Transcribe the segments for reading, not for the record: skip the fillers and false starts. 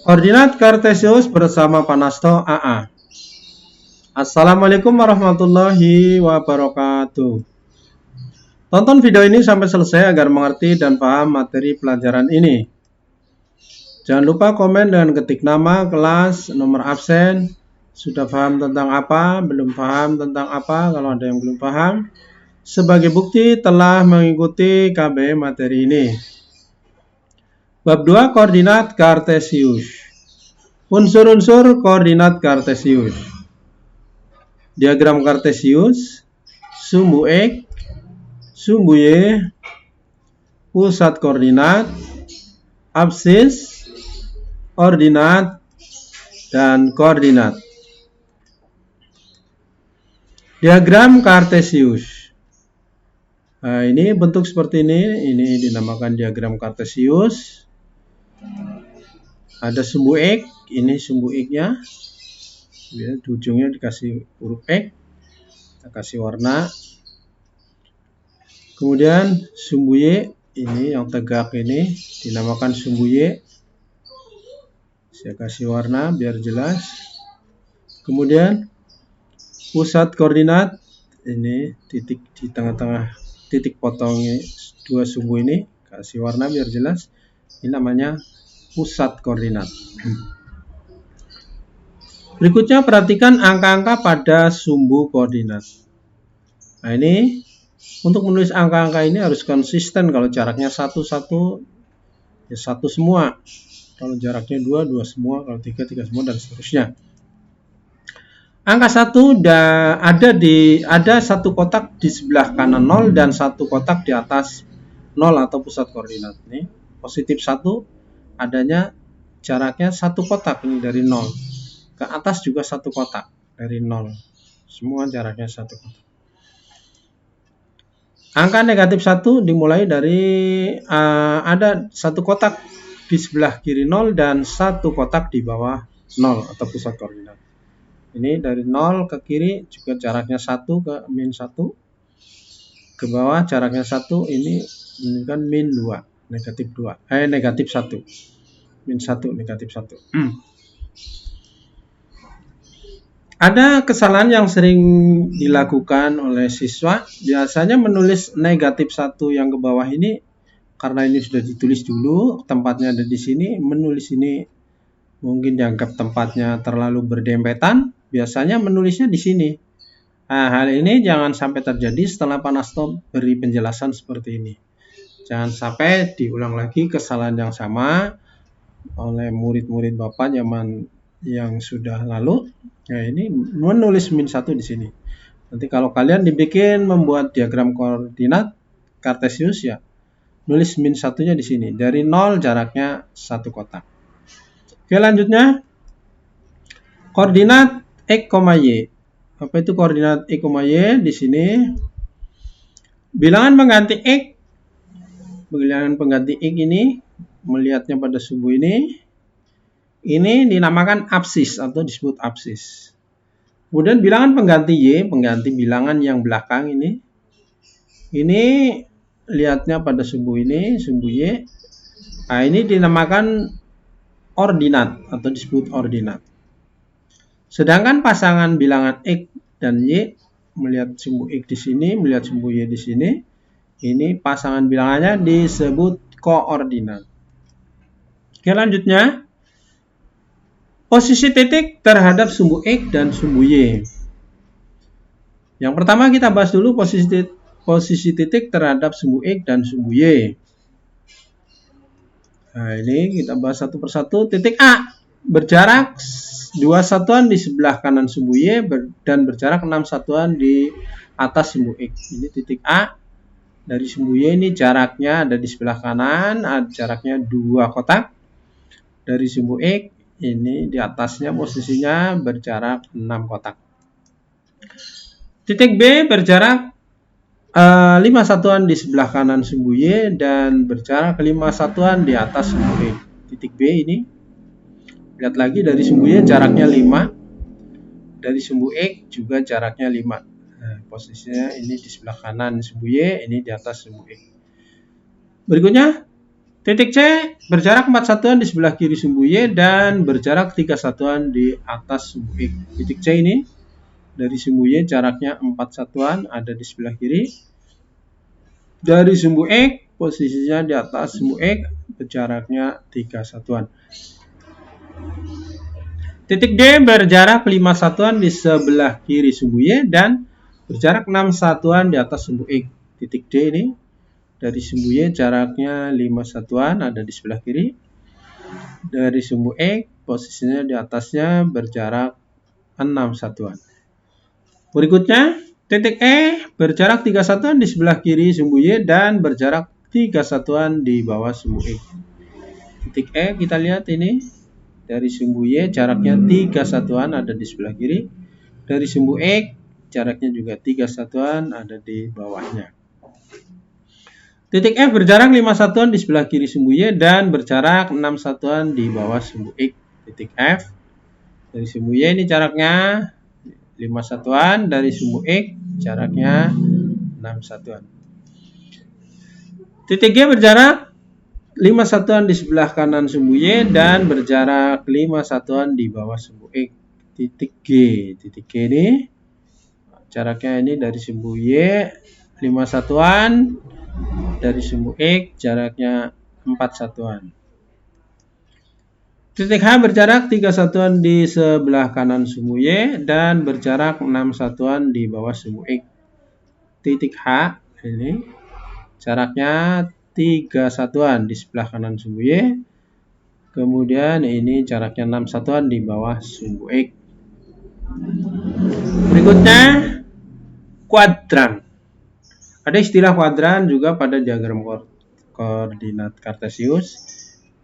Koordinat Kartesius bersama Panasto AA. Assalamualaikum warahmatullahi wabarakatuh. Tonton video ini sampai selesai agar mengerti dan paham materi pelajaran ini. Jangan lupa komen dan ketik nama, kelas, nomor absen, sudah paham tentang apa, belum paham tentang apa, kalau ada yang belum paham. Sebagai bukti telah mengikuti KB materi ini. Bab 2 koordinat Kartesius. Unsur-unsur koordinat Kartesius. Diagram Kartesius, sumbu X, sumbu Y, pusat koordinat, absis, ordinat, dan koordinat. Diagram Kartesius. Nah, ini bentuk seperti ini dinamakan diagram Kartesius. Ada sumbu X, ini sumbu X-nya. Ya, di ujungnya dikasih huruf X, kita kasih warna. Kemudian sumbu Y, ini yang tegak ini dinamakan sumbu Y. Saya kasih warna biar jelas. Kemudian pusat koordinat, ini titik di tengah-tengah, titik potongnya dua sumbu ini, kasih warna biar jelas. Ini namanya pusat koordinat. Berikutnya perhatikan angka-angka pada sumbu koordinat. Nah, ini untuk menulis angka-angka ini harus konsisten. Kalau jaraknya 1, 1, ya 1 semua. Kalau jaraknya 2, 2 semua. Kalau 3, 3 semua, dan seterusnya. Angka 1 ada satu kotak di sebelah kanan 0 dan satu kotak di atas 0 atau pusat koordinat. Ini positif 1 adanya jaraknya satu kotak ini dari 0. Ke atas juga satu kotak dari 0. Semua jaraknya satu kotak. Angka negatif 1 dimulai dari ada satu kotak di sebelah kiri 0 dan satu kotak di bawah 0 atau pusat koordinat. Ini dari 0 ke kiri juga jaraknya 1 ke min 1. Ke bawah jaraknya 1, ini menunjukkan min 2, negatif 2. Negatif 1. Min 1, negatif 1. Ada kesalahan yang sering dilakukan oleh siswa, biasanya menulis negatif 1 yang ke bawah ini, karena ini sudah ditulis dulu, tempatnya ada di sini, menulis ini mungkin dianggap tempatnya terlalu berdempetan, biasanya menulisnya di sini. Nah, hal ini jangan sampai terjadi setelah Panasto beri penjelasan seperti ini. Jangan sampai diulang lagi kesalahan yang sama oleh murid-murid Bapak zaman yang sudah lalu. Nah, ini menulis min 1 di sini. Nanti kalau kalian dibikin membuat diagram koordinat Kartesius, ya nulis min 1-nya di sini. Dari 0 jaraknya satu kotak. Oke, lanjutnya koordinat X, Y. Apa itu koordinat X, Y? Di sini bilangan pengganti X. Bilangan pengganti X ini melihatnya pada sumbu ini dinamakan absis atau disebut absis. Kemudian bilangan pengganti Y, pengganti bilangan yang belakang ini lihatnya pada sumbu ini, sumbu Y. Nah, ini dinamakan ordinat atau disebut ordinat. Sedangkan pasangan bilangan X dan Y, melihat sumbu X di sini, melihat sumbu Y di sini, ini pasangan bilangannya disebut koordinat. Oke, lanjutnya posisi titik terhadap sumbu X dan sumbu Y. Yang pertama kita bahas dulu posisi titik terhadap sumbu X dan sumbu Y. Nah, ini kita bahas satu persatu. Titik A berjarak 2 satuan di sebelah kanan sumbu Y dan berjarak 6 satuan di atas sumbu X. Ini titik A dari sumbu Y, ini jaraknya ada di sebelah kanan, jaraknya 2 kotak. Dari sumbu X, ini di atasnya posisinya berjarak 6 kotak. Titik B berjarak 5 satuan di sebelah kanan sumbu Y dan berjarak 5 satuan di atas sumbu X. Titik B ini, lihat lagi dari sumbu Y jaraknya 5, dari sumbu X juga jaraknya 5. Nah, posisinya ini di sebelah kanan sumbu Y, ini di atas sumbu X. Berikutnya Titik C berjarak 4 satuan di sebelah kiri sumbu Y dan berjarak 3 satuan di atas sumbu X. Titik C ini dari sumbu Y jaraknya 4 satuan ada di sebelah kiri. Dari sumbu X posisinya di atas sumbu X berjaraknya 3 satuan. Titik D berjarak 5 satuan di sebelah kiri sumbu Y dan berjarak 6 satuan di atas sumbu X. Titik D ini dari sumbu Y jaraknya 5 satuan ada di sebelah kiri. Dari sumbu X posisinya di atasnya berjarak 6 satuan. Berikutnya, titik E berjarak 3 satuan di sebelah kiri sumbu Y dan berjarak 3 satuan di bawah sumbu X. Titik E kita lihat ini dari sumbu Y jaraknya 3 satuan ada di sebelah kiri. Dari sumbu X jaraknya juga 3 satuan ada di bawahnya. Titik F berjarak 5 satuan di sebelah kiri sumbu Y dan berjarak 6 satuan di bawah sumbu X. Titik F dari sumbu Y ini jaraknya 5 satuan, dari sumbu X jaraknya 6 satuan. Titik G berjarak 5 satuan di sebelah kanan sumbu Y dan berjarak 5 satuan di bawah sumbu X. Titik G ini jaraknya ini dari sumbu Y 5 satuan, dari sumbu X jaraknya 4 satuan. Titik H berjarak 3 satuan di sebelah kanan sumbu Y dan berjarak 6 satuan di bawah sumbu X. Titik H ini jaraknya 3 satuan di sebelah kanan sumbu Y. Kemudian ini jaraknya 6 satuan di bawah sumbu X. Berikutnya kuadran. Ada istilah kuadran juga pada diagram koordinat kartesius.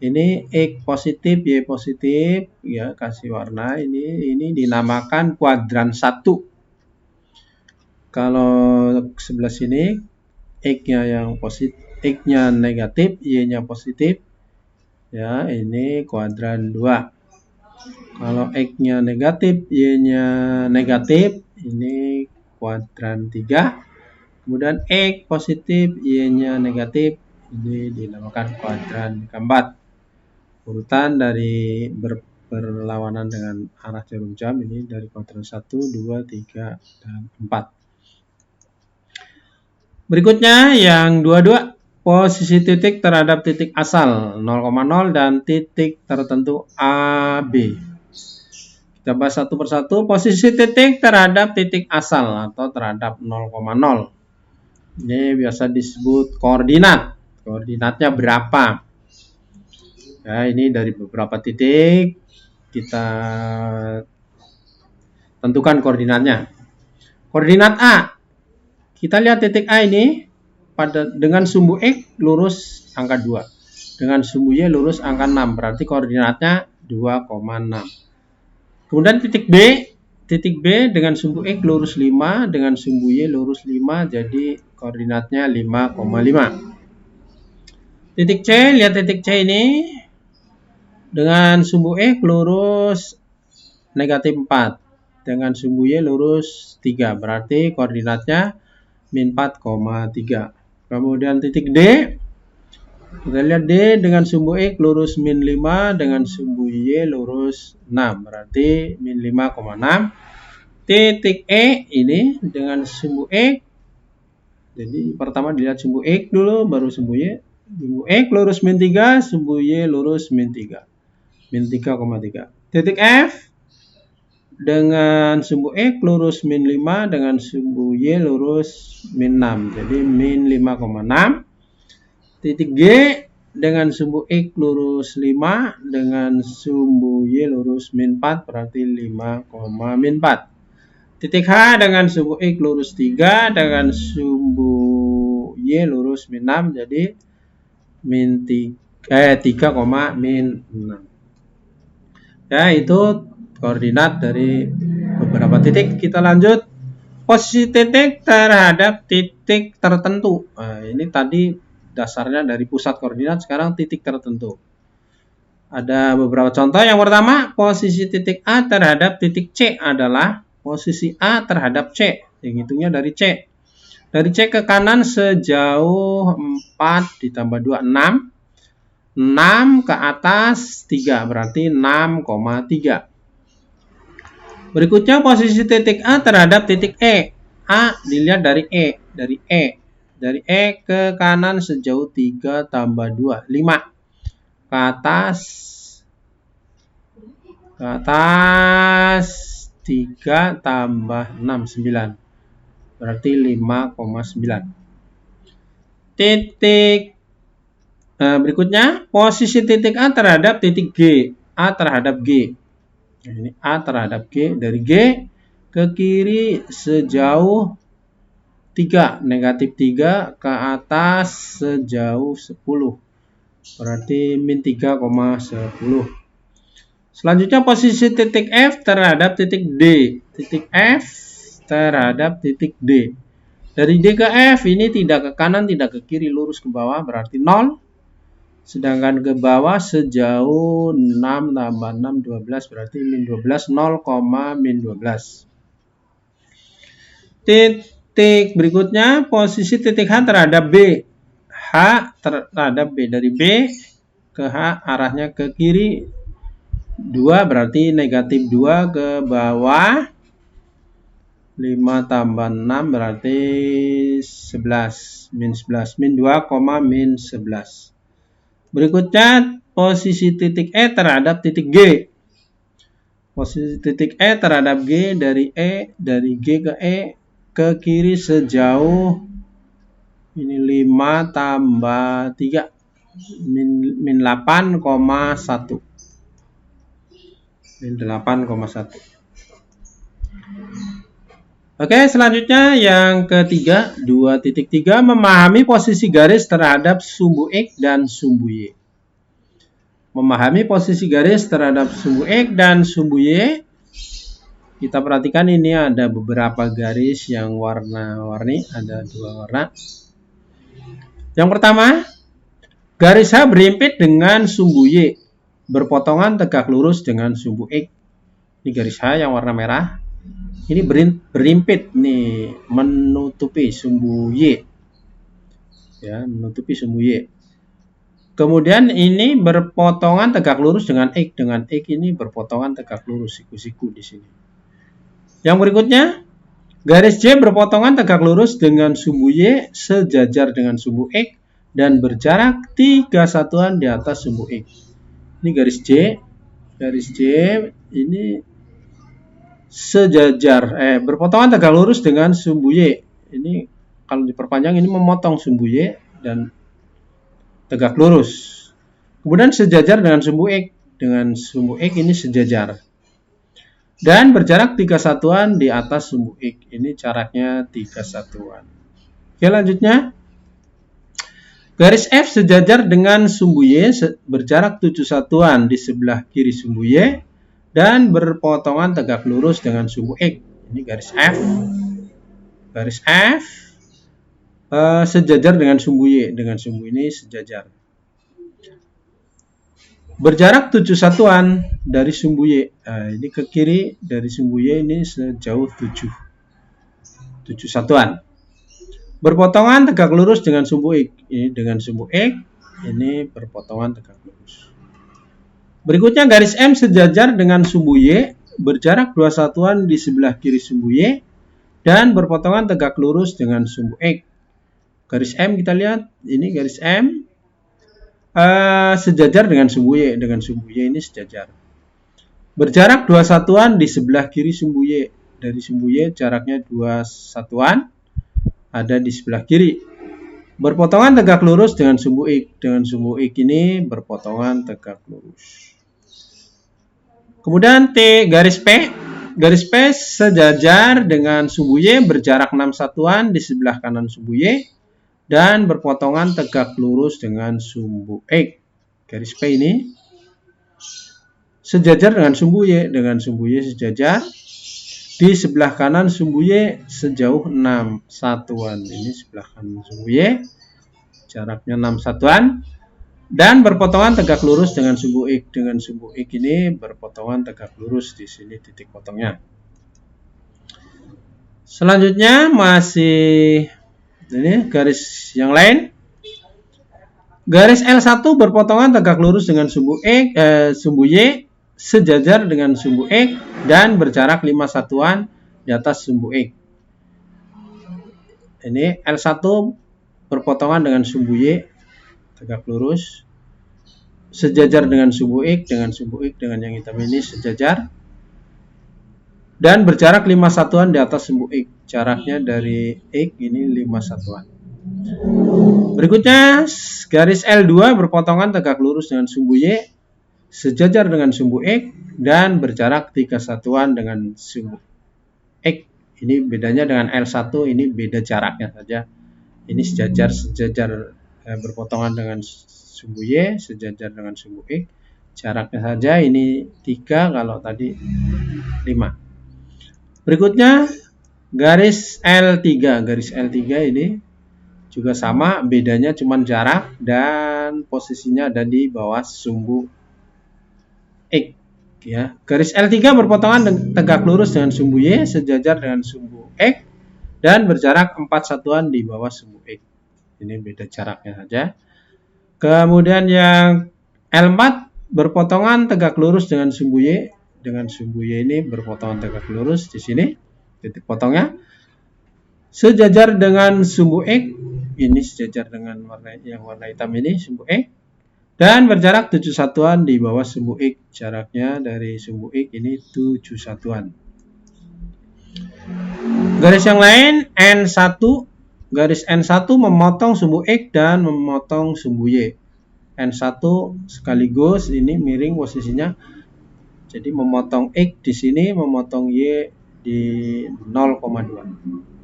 Ini X positif, Y positif, ya kasih warna. Ini dinamakan kuadran 1. Kalau sebelah sini X-nya yang positif, X-nya negatif, Y-nya positif. Ya, ini kuadran 2. Kalau X-nya negatif, Y-nya negatif, ini kuadran 3. Kemudian X positif, Y-nya negatif, ini dinamakan kuadran keempat. Urutan dari berlawanan dengan arah jarum jam ini dari kuadran 1, 2, 3, dan 4. Berikutnya yang 22, posisi titik terhadap titik asal 0,0 dan titik tertentu AB. Kita bahas satu persatu. Posisi titik terhadap titik asal atau terhadap 0,0. Ini biasa disebut koordinat. Koordinatnya berapa? Ya, ini dari beberapa titik kita tentukan koordinatnya. Koordinat A. Kita lihat titik A ini dengan sumbu X lurus angka 2. Dengan sumbu Y lurus angka 6. Berarti koordinatnya 2,6. Kemudian titik B. Titik B dengan sumbu X lurus 5, dengan sumbu Y lurus 5, jadi koordinatnya 5,5. Titik C, lihat titik C ini dengan sumbu X lurus negatif 4, dengan sumbu Y lurus 3, berarti koordinatnya min 4,3. Kemudian titik D, kita lihat D dengan sumbu X lurus min 5, dengan sumbu Y lurus 6, berarti min 5,6. Titik E ini dengan sumbu X, jadi pertama dilihat sumbu X dulu, baru sumbu Y. Sumbu X lurus min 3, sumbu Y lurus min 3, min 3,3. Titik F dengan sumbu X lurus min 5, dengan sumbu Y lurus min 6, jadi min 5,6. Titik G dengan sumbu X lurus 5, dengan sumbu Y lurus min 4, berarti 5,min 4. Titik H dengan sumbu X lurus 3, dengan sumbu Y lurus min 6, jadi min 3,min 6. Ya, itu koordinat dari beberapa titik. Kita lanjut. Posisi titik terhadap titik tertentu. Nah, ini tadi dasarnya dari pusat koordinat, sekarang titik tertentu. Ada beberapa contoh. Yang pertama, posisi titik A terhadap titik C adalah posisi A terhadap C. Hitungnya dari C. Dari C ke kanan sejauh 4 ditambah 2, 6. 6 ke atas 3 berarti 6,3. Berikutnya posisi titik A terhadap titik E. A dilihat dari E. Dari E ke kanan sejauh 3 tambah 2, 5. Ke atas 3 tambah 6, 9. Berarti 5,9. Berikutnya posisi titik A terhadap titik G. A terhadap G. Ini A terhadap G, dari G ke kiri sejauh 3, negatif 3, ke atas sejauh 10. Berarti min 3,10. Selanjutnya posisi titik F terhadap titik D. Titik F terhadap titik D. Dari D ke F ini tidak ke kanan, tidak ke kiri, lurus ke bawah berarti 0. Sedangkan ke bawah sejauh 6 tambah 6, 12 berarti min 12, 0, min 12. Titik berikutnya posisi titik H terhadap B. H terhadap B, dari B ke H arahnya ke kiri 2 berarti negatif 2, ke bawah 5 tambah 6 berarti 11, min 11, min 2, min 11. Berikutnya posisi titik E terhadap titik G. Posisi titik E terhadap G, dari G ke E ke kiri sejauh ini 5 tambah 3, min 8,1. Min 8,1. Oke, selanjutnya yang ketiga, 2.3, memahami posisi garis terhadap sumbu X dan sumbu Y. Memahami posisi garis terhadap sumbu X dan sumbu Y. Kita perhatikan ini ada beberapa garis yang warna-warni, ada 2 warna. Yang pertama, garis H berimpit dengan sumbu Y, berpotongan tegak lurus dengan sumbu X. Ini garis H yang warna merah. Ini berimpit nih, menutupi sumbu Y. Ya, menutupi sumbu Y. Kemudian ini berpotongan tegak lurus dengan X. Dengan X ini berpotongan tegak lurus, siku-siku di sini. Yang berikutnya, garis J berpotongan tegak lurus dengan sumbu Y sejajar dengan sumbu X dan berjarak 3 satuan di atas sumbu X. Ini garis J. Garis J ini sejajar, berpotongan tegak lurus dengan sumbu Y. Ini kalau diperpanjang ini memotong sumbu Y dan tegak lurus. Kemudian sejajar dengan sumbu X. Dengan sumbu X ini sejajar. Dan berjarak 3 satuan di atas sumbu X. Ini jaraknya 3 satuan. Oke, lanjutnya. Garis F sejajar dengan sumbu Y berjarak 7 satuan di sebelah kiri sumbu Y dan berpotongan tegak lurus dengan sumbu X. Ini garis F. Garis F sejajar dengan sumbu Y. Dengan sumbu ini sejajar. Berjarak 7 satuan dari sumbu Y. Nah, ini ke kiri dari sumbu Y ini sejauh 7 satuan. Berpotongan tegak lurus dengan sumbu X. Ini dengan sumbu X, ini berpotongan tegak lurus. Berikutnya garis M sejajar dengan sumbu Y, berjarak 2 satuan di sebelah kiri sumbu Y, dan berpotongan tegak lurus dengan sumbu X. Garis M kita lihat, ini garis M sejajar dengan sumbu Y. Dengan sumbu Y ini sejajar. Berjarak 2 satuan di sebelah kiri sumbu Y. Dari sumbu Y jaraknya 2 satuan ada di sebelah kiri. Berpotongan tegak lurus dengan sumbu X. Dengan sumbu X ini berpotongan tegak lurus. Kemudian T garis P. Garis P sejajar dengan sumbu Y, berjarak 6 satuan di sebelah kanan sumbu Y dan berpotongan tegak lurus dengan sumbu X. Garis P ini sejajar dengan sumbu Y. Dengan sumbu Y sejajar. Di sebelah kanan sumbu Y sejauh 6 satuan. Ini sebelah kanan sumbu Y. Jaraknya 6 satuan. Dan berpotongan tegak lurus dengan sumbu X. Dengan sumbu X ini berpotongan tegak lurus. Di sini titik potongnya. Selanjutnya masih ini garis yang lain. Garis L1 berpotongan tegak lurus dengan sumbu sumbu Y sejajar dengan sumbu X dan berjarak 5 satuan di atas sumbu X. Ini L1 berpotongan dengan sumbu Y tegak lurus sejajar dengan sumbu X dengan yang hitam ini sejajar dan berjarak 5 satuan di atas sumbu X. Jaraknya dari X ini 5 satuan. Berikutnya garis L2 berpotongan tegak lurus dengan sumbu Y sejajar dengan sumbu X dan berjarak 3 satuan dengan sumbu X. Ini bedanya dengan L1, ini beda jaraknya saja. Ini sejajar berpotongan dengan sumbu Y sejajar dengan sumbu X. Jaraknya saja ini 3, kalau tadi 5. Berikutnya garis L3. Garis L3 ini juga sama, bedanya cuma jarak dan posisinya ada di bawah sumbu X. Ya. Garis L3 berpotongan tegak lurus dengan sumbu Y sejajar dengan sumbu X dan berjarak 4 satuan di bawah sumbu X. Ini beda jaraknya saja. Kemudian yang L4 berpotongan tegak lurus dengan sumbu Y. Dengan sumbu Y ini berpotongan tegak lurus di sini. Titik potongnya. Sejajar dengan sumbu X. Ini sejajar dengan warna hitam ini, sumbu X. Dan berjarak 7 satuan di bawah sumbu X. Jaraknya dari sumbu X ini 7 satuan. Garis yang lain N1. Garis N1 memotong sumbu X dan memotong sumbu Y. N1 sekaligus ini miring posisinya. Jadi memotong X di sini, memotong Y di 0,2.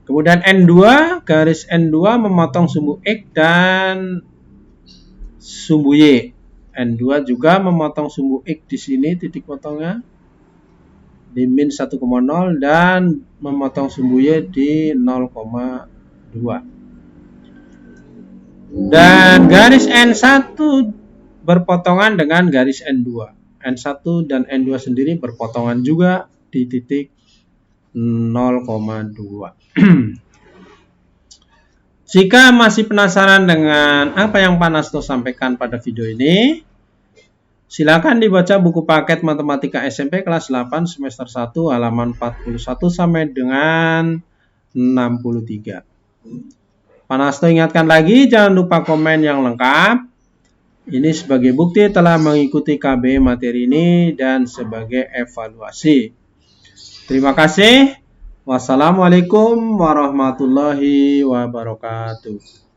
Kemudian N2, garis N2 memotong sumbu X dan sumbu Y. N2 juga memotong sumbu X di sini, titik potongnya di min 1,0 dan memotong sumbu Y di 0,2. Dan garis N1 berpotongan dengan garis N2. N1 dan N2 sendiri berpotongan juga di titik 0,2. Jika masih penasaran dengan apa yang Pak Nasto sampaikan pada video ini, silakan dibaca buku paket Matematika SMP kelas 8 semester 1 halaman 41 sampai dengan 63. Pak Nasto ingatkan lagi, jangan lupa komen yang lengkap. Ini sebagai bukti telah mengikuti KB materi ini dan sebagai evaluasi. Terima kasih. Wassalamualaikum warahmatullahi wabarakatuh.